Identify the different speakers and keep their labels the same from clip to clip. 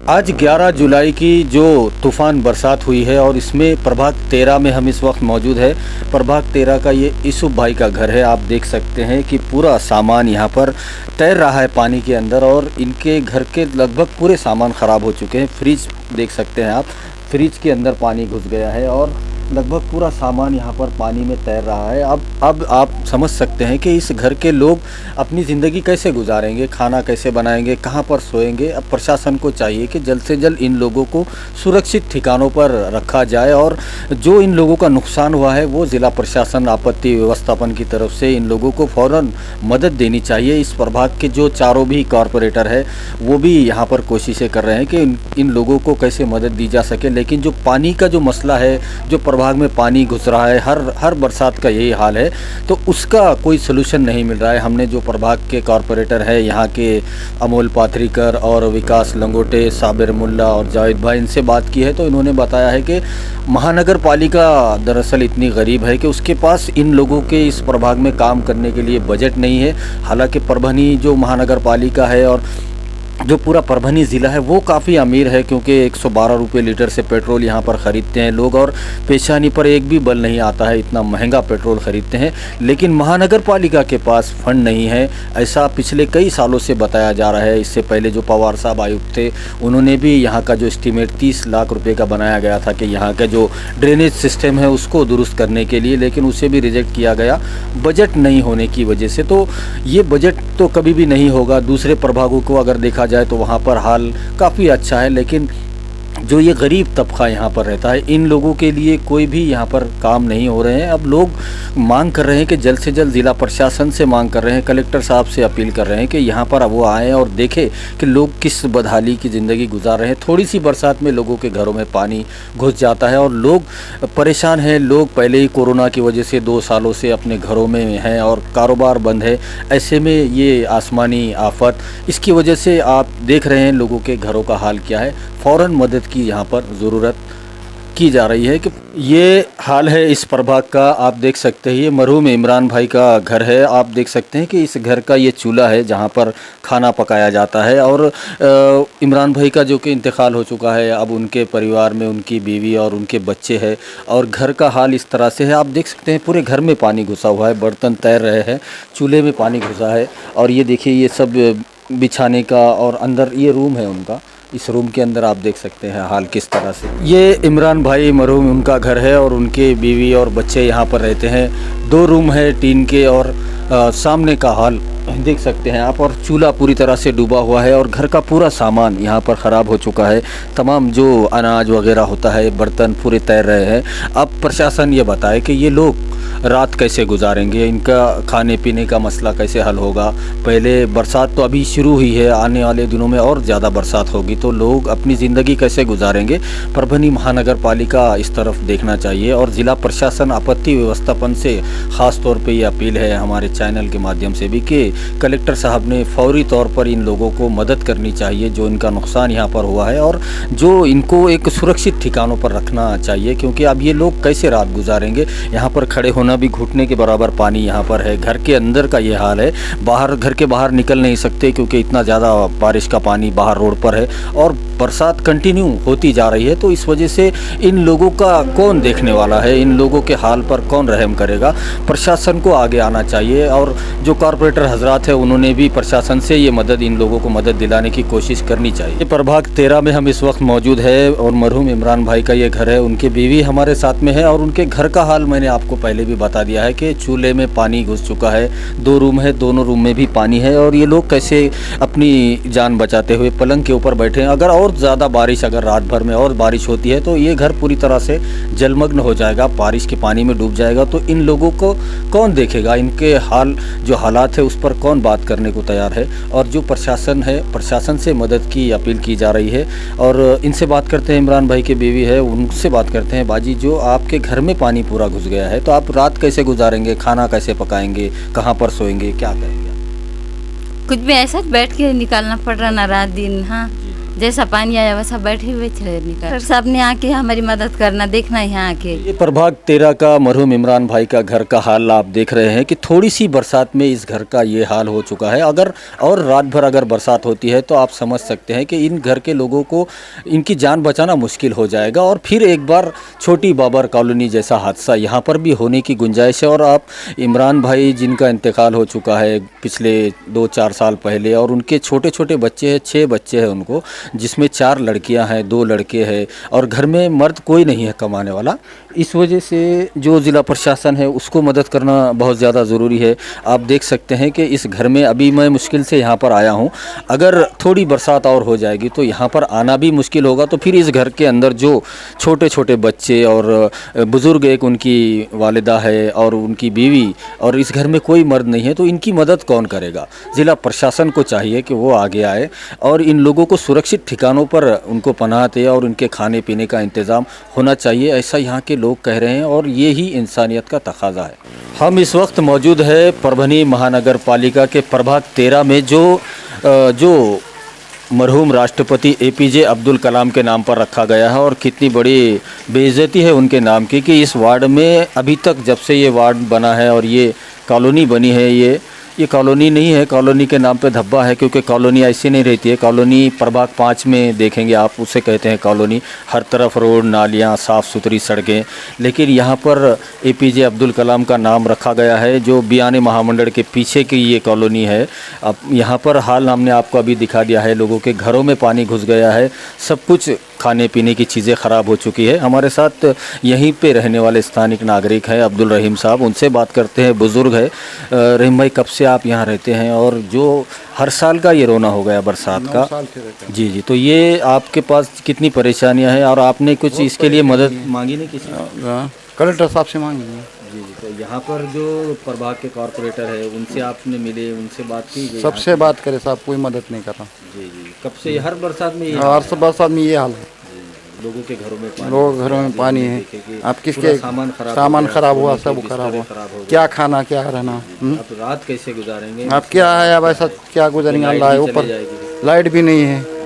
Speaker 1: आज 11 जुलाई की जो तूफ़ान बरसात हुई है और इसमें प्रभाग 13 में हम इस वक्त मौजूद है। प्रभाग 13 का ये यूसुफ भाई का घर है। आप देख सकते हैं कि पूरा सामान यहाँ पर तैर रहा है पानी के अंदर और इनके घर के लगभग पूरे सामान ख़राब हो चुके हैं। फ्रिज देख सकते हैं आप, फ्रिज के अंदर पानी घुस गया है और लगभग पूरा सामान यहाँ पर पानी में तैर रहा है। अब आप समझ सकते हैं कि इस घर के लोग अपनी ज़िंदगी कैसे गुजारेंगे, खाना कैसे बनाएंगे, कहाँ पर सोएंगे। अब प्रशासन को चाहिए कि जल्द से जल्द इन लोगों को सुरक्षित ठिकानों पर रखा जाए और जो इन लोगों का नुकसान हुआ है वो ज़िला प्रशासन आपत्ति व्यवस्थापन की तरफ से इन लोगों को फ़ौरन मदद देनी चाहिए। इस प्रभाग के जो चारों भी कॉरपोरेटर है वो भी यहाँ पर कोशिशें कर रहे हैं कि इन लोगों को कैसे मदद दी जा सके। लेकिन जो पानी का जो मसला है, जो प्रभाग में पानी घुस रहा है, हर बरसात का यही हाल है, तो उसका कोई सलूशन नहीं मिल रहा है। हमने जो प्रभाग के कॉरपोरेटर है यहाँ के अमोल पाथरीकर और विकास लंगोटे, साबिर मुल्ला और जावेद भाई, इनसे बात की है तो इन्होंने बताया है कि महानगर पालिका दरअसल इतनी गरीब है कि उसके पास इन लोगों के इस प्रभाग में काम करने के लिए बजट नहीं है। हालांकि परभनी जो महानगर पालिका है और जो पूरा परभनी ज़िला है वो काफ़ी अमीर है, क्योंकि 112 रुपये लीटर से पेट्रोल यहाँ पर ख़रीदते हैं लोग और पेशानी पर एक भी बल नहीं आता है, इतना महंगा पेट्रोल ख़रीदते हैं। लेकिन महानगर पालिका के पास फंड नहीं है, ऐसा पिछले कई सालों से बताया जा रहा है। इससे पहले जो पवार साहब आयुक्त थे उन्होंने भी यहाँ का जो एस्टीमेट 30 लाख रुपये का बनाया गया था कि यहाँ का जो ड्रेनेज सिस्टम है उसको दुरुस्त करने के लिए, लेकिन उसे भी रिजेक्ट किया गया बजट नहीं होने की वजह से। तो ये बजट तो कभी भी नहीं होगा। दूसरे प्रभागों को अगर देखा जाए तो वहाँ पर हाल काफ़ी अच्छा है, लेकिन जो ये गरीब तबका यहाँ पर रहता है इन लोगों के लिए कोई भी यहाँ पर काम नहीं हो रहे हैं। अब लोग मांग कर रहे हैं कि जल्द से जल्द ज़िला प्रशासन से मांग कर रहे हैं, कलेक्टर साहब से अपील कर रहे हैं कि यहाँ पर वो आएँ और देखें कि लोग किस बदहाली की ज़िंदगी गुजार रहे हैं। थोड़ी सी बरसात में लोगों के घरों में पानी घुस जाता है और लोग परेशान हैं। लोग पहले ही कोरोना की वजह से 2 सालों से अपने घरों में हैं और कारोबार बंद है। ऐसे में ये आसमानी आफत, इसकी वजह से आप देख रहे हैं लोगों के घरों का हाल क्या है। फ़ौरन मदद की यहाँ पर ज़रूरत की जा रही है। कि ये हाल है इस प्रभाग का। आप देख सकते हैं ये मरहूम इमरान भाई का घर है। आप देख सकते हैं कि इस घर का ये चूल्हा है जहाँ पर खाना पकाया जाता है और इमरान भाई का जो कि इंतकाल हो चुका है, अब उनके परिवार में उनकी बीवी और उनके बच्चे हैं और घर का हाल इस तरह से है। आप देख सकते हैं पूरे घर में पानी घुसा हुआ है, बर्तन तैर रहे हैं, चूल्हे में पानी घुसा है और ये देखिए ये सब बिछाने का और अंदर ये रूम है उनका, इस रूम के अंदर आप देख सकते हैं हाल किस तरह से। ये इमरान भाई मरहूम उनका घर है और उनके बीवी और बच्चे यहाँ पर रहते हैं। 2 रूम है टीन के और सामने का हाल देख सकते हैं आप और चूल्हा पूरी तरह से डूबा हुआ है और घर का पूरा सामान यहाँ पर ख़राब हो चुका है। तमाम जो अनाज वगैरह होता है, बर्तन पूरे तैर रहे हैं। अब प्रशासन ये बताए कि ये लोग रात कैसे गुजारेंगे, इनका खाने पीने का मसला कैसे हल होगा। पहले बरसात तो अभी शुरू हुई है, आने वाले दिनों में और ज़्यादा बरसात होगी तो लोग अपनी ज़िंदगी कैसे गुजारेंगे। परभनी महानगर पालिका इस तरफ देखना चाहिए और ज़िला प्रशासन आपत्ति व्यवस्थापन से ख़ास तौर पे ये अपील है हमारे चैनल के माध्यम से भी कि कलेक्टर साहब ने फौरी तौर पर इन लोगों को मदद करनी चाहिए जो इनका नुकसान यहाँ पर हुआ है और जो इनको एक सुरक्षित ठिकानों पर रखना चाहिए, क्योंकि अब ये लोग कैसे रात गुजारेंगे। यहाँ पर खड़े होना भी घुटने के बराबर पानी यहाँ पर है। घर के अंदर का ये हाल है, बाहर घर के बाहर निकल नहीं सकते क्योंकि इतना ज़्यादा बारिश का पानी बाहर रोड पर है और बरसात कंटिन्यू होती जा रही है। तो इस वजह से इन लोगों का कौन देखने वाला है, इन लोगों के हाल पर कौन रहम करेगा। प्रशासन को आगे आना चाहिए और जो कॉरपोरेटर हजरात है उन्होंने भी प्रशासन से ये मदद, इन लोगों को मदद दिलाने की कोशिश करनी चाहिए। प्रभाग 13 में हम इस वक्त मौजूद है और मरहूम इमरान भाई का ये घर है, उनके बीवी हमारे साथ में है और उनके घर का हाल मैंने आपको पहले भी बता दिया है कि चूल्हे में पानी घुस चुका है। 2 रूम है, दोनों रूम में भी पानी है और ये लोग कैसे अपनी जान बचाते हुए पलंग के ऊपर बैठे हैं। अगर और ज़्यादा बारिश, अगर रात भर में और बारिश होती है तो ये घर पूरी तरह से जलमग्न हो जाएगा, बारिश के पानी में डूब जाएगा। तो इन लोगों को कौन देखेगा, इनके हाल जो हालात है उस पर कौन बात करने को तैयार है। और जो प्रशासन है, प्रशासन से मदद की अपील की जा रही है और इनसे बात करते हैं। इमरान भाई की बीवी है, उनसे बात करते हैं। बाजी, जो आपके घर में पानी पूरा घुस गया है तो आप रात कैसे गुजारेंगे, खाना कैसे पकाएंगे, कहाँ पर सोएंगे, क्या करेंगे?
Speaker 2: कुछ भी ऐसा बैठ के निकालना पड़ रहा ना रात दिन। हाँ, जैसा पानी आया वैसा बैठे हुए थे निकल। सबने आके हमारी मदद करना, देखना यहाँ आके।
Speaker 1: ये प्रभाग 13 का मरहूम इमरान भाई का घर का हाल आप देख रहे हैं कि थोड़ी सी बरसात में इस घर का ये हाल हो चुका है। अगर और रात भर अगर बरसात होती है तो आप समझ सकते हैं कि इन घर के लोगों को इनकी जान बचाना मुश्किल हो जाएगा। और फिर एक बार छोटी बाबर कॉलोनी जैसा हादसा यहाँ पर भी होने की गुंजाइश है। और आप इमरान भाई जिनका इंतकाल हो चुका है पिछले 2-4 साल पहले, और उनके छोटे छोटे बच्चे हैं, 6 बच्चे हैं उनको, जिसमें 4 लड़कियां हैं, 2 लड़के हैं, और घर में मर्द कोई नहीं है कमाने वाला। इस वजह से जो ज़िला प्रशासन है उसको मदद करना बहुत ज़्यादा ज़रूरी है। आप देख सकते हैं कि इस घर में अभी मैं मुश्किल से यहाँ पर आया हूँ। अगर थोड़ी बरसात और हो जाएगी तो यहाँ पर आना भी मुश्किल होगा। तो फिर इस घर के अंदर जो छोटे छोटे बच्चे और बुज़ुर्ग, एक उनकी वालिदा है और उनकी बीवी, और इस घर में कोई मर्द नहीं है, तो इनकी मदद कौन करेगा? ज़िला प्रशासन को चाहिए कि वो आगे आए और इन लोगों को सुरक्षित ठिकानों पर उनको पनाह दे और उनके खाने पीने का इंतज़ाम होना चाहिए, ऐसा यहाँ के लोग कह रहे हैं। और ये ही इंसानियत का तकाजा है। हम इस वक्त मौजूद है परभनी महानगर पालिका के प्रभाग 13 में, जो मरहूम राष्ट्रपति APJ अब्दुल कलाम के नाम पर रखा गया है। और कितनी बड़ी बेइज्जती है उनके नाम की कि इस वार्ड में अभी तक, जब से ये वार्ड बना है और ये कॉलोनी बनी है, ये कॉलोनी नहीं है, कॉलोनी के नाम पे धब्बा है, क्योंकि कॉलोनी ऐसी नहीं रहती है। कॉलोनी प्रभाग 5 में देखेंगे आप, उसे कहते हैं कॉलोनी। हर तरफ रोड, नालियाँ, साफ़ सुथरी सड़कें। लेकिन यहाँ पर APJ अब्दुल कलाम का नाम रखा गया है, जो बयाने महामंडल के पीछे की ये कॉलोनी है। अब यहाँ पर हाल हमने आपको अभी दिखा दिया है, लोगों के घरों में पानी घुस गया है, सब कुछ खाने पीने की चीज़ें ख़राब हो चुकी है। हमारे साथ यहीं पे रहने वाले स्थानिक नागरिक हैं अब्दुल रहीम साहब, उनसे बात करते हैं। बुज़ुर्ग है। रहीम भाई, कब से आप यहाँ रहते हैं? और जो हर साल का ये रोना हो गया बरसात का।
Speaker 3: 9 साल से रहते हैं।
Speaker 1: जी, तो ये आपके पास कितनी परेशानियाँ हैं और आपने कुछ इसके लिए मदद मांगी नहीं किसी?
Speaker 3: कलेक्टर साहब से मांगी।
Speaker 1: जी, तो यहाँ पर जो प्रभाग के कॉर्पोरेटर है उनसे आपने मिले, उनसे बात की?
Speaker 3: सबसे बात करे साहब, कोई मदद नहीं कर रहा।
Speaker 1: जी, कब से हर बरसात में
Speaker 3: हर बरसात में ये हाल है।
Speaker 1: लोगों के घरों में पानी,
Speaker 3: लोग घरों में पानी है। आप किसके सामान खराब हुआ, सब खराब हुआ, क्या खाना क्या रहना।
Speaker 1: अब रात कैसे गुजारेंगे?
Speaker 3: अब क्या है, अब ऐसा क्या गुजारेंगे? अल्लाह है ऊपर, लाइट भी नहीं है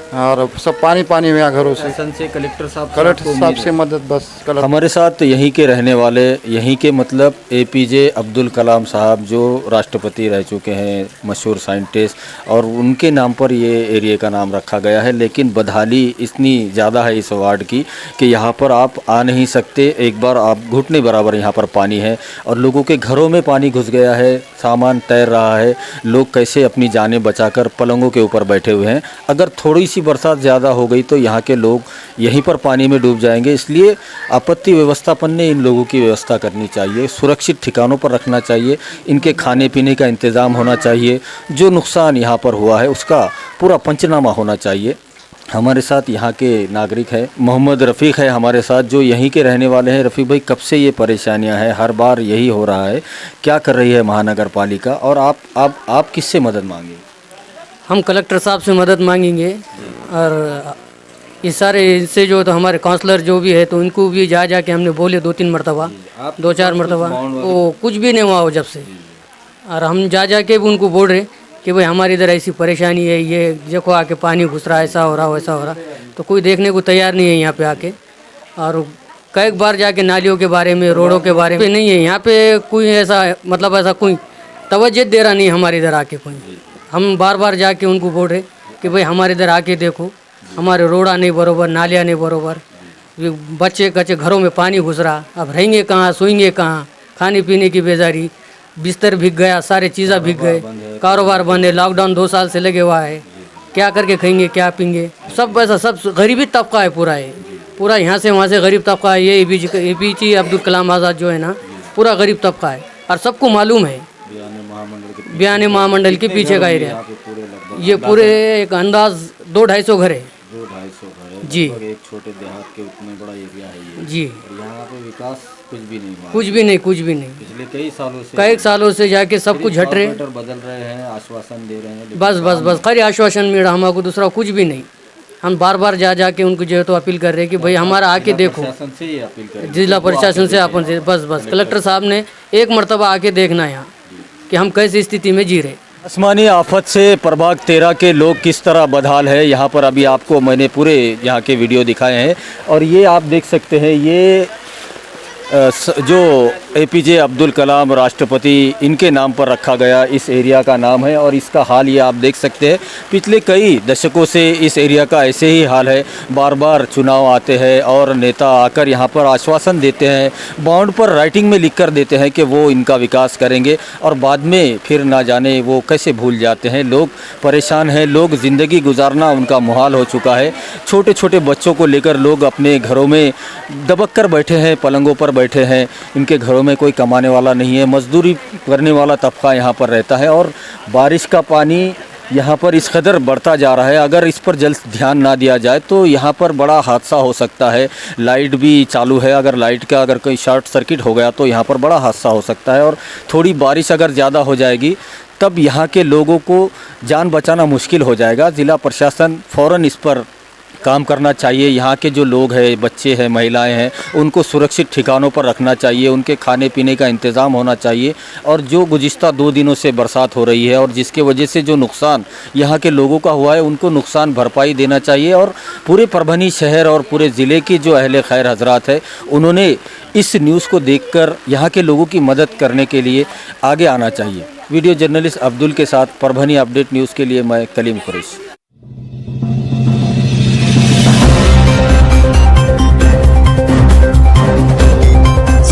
Speaker 3: और सब पानी पानी में घरों से।
Speaker 1: से कलेक्टर
Speaker 3: साहब से मदद बस।
Speaker 1: हमारे साथ यहीं के रहने वाले, यहीं के मतलब APJ अब्दुल कलाम साहब, जो राष्ट्रपति रह चुके हैं, मशहूर साइंटिस्ट, और उनके नाम पर ये एरिया का नाम रखा गया है। लेकिन बदहाली इतनी ज़्यादा है इस वार्ड की कि यहाँ पर आप आ नहीं सकते। एक बार आप घुटने बराबर यहाँ पर पानी है और लोगों के घरों में पानी घुस गया है, सामान तैर रहा है। लोग कैसे अपनी जानें बचाकर पलंगों के ऊपर बैठे हुए हैं। अगर थोड़ी सी बरसात ज़्यादा हो गई तो यहाँ के लोग यहीं पर पानी में डूब जाएंगे। इसलिए आपत्ति व्यवस्थापन ने इन लोगों की व्यवस्था करनी चाहिए, सुरक्षित ठिकानों पर रखना चाहिए, इनके खाने पीने का इंतज़ाम होना चाहिए। जो नुकसान यहाँ पर हुआ है उसका पूरा पंचनामा होना चाहिए। हमारे साथ यहाँ के नागरिक है, मोहम्मद रफ़ीक है हमारे साथ, जो यहीं के रहने वाले हैं। रफ़ीक भाई, कब से ये परेशानियाँ हैं? हर बार यही हो रहा है, क्या कर रही है महानगर पालिका? और आप किससे मदद मांगे?
Speaker 4: हम कलेक्टर साहब से मदद मांगेंगे। और इस सारे इससे जो तो हमारे काउंसलर जो भी है, तो उनको भी जा के हमने बोले 2-3 मरतबा, 2-4 मरतबा, वो कुछ भी नहीं हुआ हो जब से। और हम जा के भी उनको बोल रहे कि भाई हमारी इधर ऐसी परेशानी है, ये देखो आके पानी घुस रहा है, ऐसा हो रहा वैसा हो रहा, तो कोई देखने को तैयार नहीं है यहाँ पे आके। और कई बार जाके नालियों के बारे में, रोडों के बारे में नहीं है यहाँ पे कोई ऐसा, मतलब ऐसा कोई तवज्जो दे रहा नहीं हमारे इधर आके कोई। हम बार बार जाके उनको बोल रहे कि भाई हमारे इधर आके देखो, हमारे रोड़ा नहीं बरोबर, नालियाँ नहीं बरोबर, बच्चे कच्चे घरों में पानी घुस रहा, अब रहेंगे कहाँ, सोएंगे कहाँ, खाने पीने की बेजारी, बिस्तर भीग गया, सारे चीज़ें भीग गए, कारोबार बंद है, लॉकडाउन 2 साल से लगे हुआ है, क्या करके खाएंगे, क्या पीएंगे? सब ऐसा, सब गरीबी तबका है पूरा है, पूरा यहाँ से वहाँ से गरीब तबका है। ये APJ अब्दुल कलाम आज़ाद जो है ना, पूरा गरीब तबका है और सबको मालूम है। बयाने महामंडल के पीछे का एरिया, ये पूरे एक अंदाज 200-250 घर है।
Speaker 1: 200-250 घर है
Speaker 4: जी।
Speaker 1: एक छोटे देहात के उतने बड़ा एरिया है ये।
Speaker 4: जी।
Speaker 1: और यहाँ पे विकास कुछ भी नहीं हुआ,
Speaker 4: कुछ भी नहीं।
Speaker 1: पिछले कई सालों से
Speaker 4: जाके सब कुछ हट रहे,
Speaker 1: बदल रहे हैं, आश्वासन दे रहे हैं,
Speaker 4: बस खाली आश्वासन मिल रहा, हमको दूसरा कुछ भी नहीं। हम बार बार जा के उनको जो है तो अपील कर रहे हैं कि भाई हमारा आके देखो, जिला प्रशासन से अपन से बस कलेक्टर साहब ने एक मरतबा आके देखना यहाँ कि हम कैसी स्थिति में जी रहे।
Speaker 1: आसमानी आफत से प्रभाग 13 के लोग किस तरह बदहाल है, यहाँ पर अभी आपको मैंने पूरे यहाँ के वीडियो दिखाए हैं। और ये आप देख सकते हैं, ये जो APJ अब्दुल कलाम राष्ट्रपति इनके नाम पर रखा गया इस एरिया का नाम है। और इसका हाल ये आप देख सकते हैं, पिछले कई दशकों से इस एरिया का ऐसे ही हाल है। बार बार चुनाव आते हैं और नेता आकर यहाँ पर आश्वासन देते हैं, बॉन्ड पर राइटिंग में लिख कर देते हैं कि वो इनका विकास करेंगे, और बाद में फिर ना जाने वो कैसे भूल जाते हैं। लोग परेशान हैं, लोग ज़िंदगी गुजारना उनका मुहाल हो चुका है। छोटे छोटे बच्चों को लेकर लोग अपने घरों में दबक कर बैठे हैं, पलंगों पर बैठे हैं। इनके घरों में कोई कमाने वाला नहीं है, मजदूरी करने वाला तबका यहाँ पर रहता है। और बारिश का पानी यहाँ पर इस कदर बढ़ता जा रहा है, अगर इस पर जल्द ध्यान ना दिया जाए तो यहाँ पर बड़ा हादसा हो सकता है। लाइट भी चालू है, अगर लाइट का अगर कोई शॉर्ट सर्किट हो गया तो यहाँ पर बड़ा हादसा हो सकता है। और थोड़ी बारिश अगर ज़्यादा हो जाएगी तब यहाँ के लोगों को जान बचाना मुश्किल हो जाएगा। ज़िला प्रशासन फ़ौरन इस पर काम करना चाहिए। यहाँ के जो लोग हैं, बच्चे हैं, महिलाएं हैं, उनको सुरक्षित ठिकानों पर रखना चाहिए, उनके खाने पीने का इंतज़ाम होना चाहिए। और जो गुज़िश्ता 2 दिनों से बरसात हो रही है और जिसके वजह से जो नुकसान यहाँ के लोगों का हुआ है, उनको नुकसान भरपाई देना चाहिए। और पूरे परभनी शहर और पूरे ज़िले की जो अहले खैर हजरात है, उन्होंने इस न्यूज़ को देखकर यहाँ के लोगों की मदद करने के लिए आगे आना चाहिए। वीडियो जर्नलिस्ट अब्दुल के साथ परभनी अपडेट न्यूज़ के लिए मैं कलीम कुरैशी।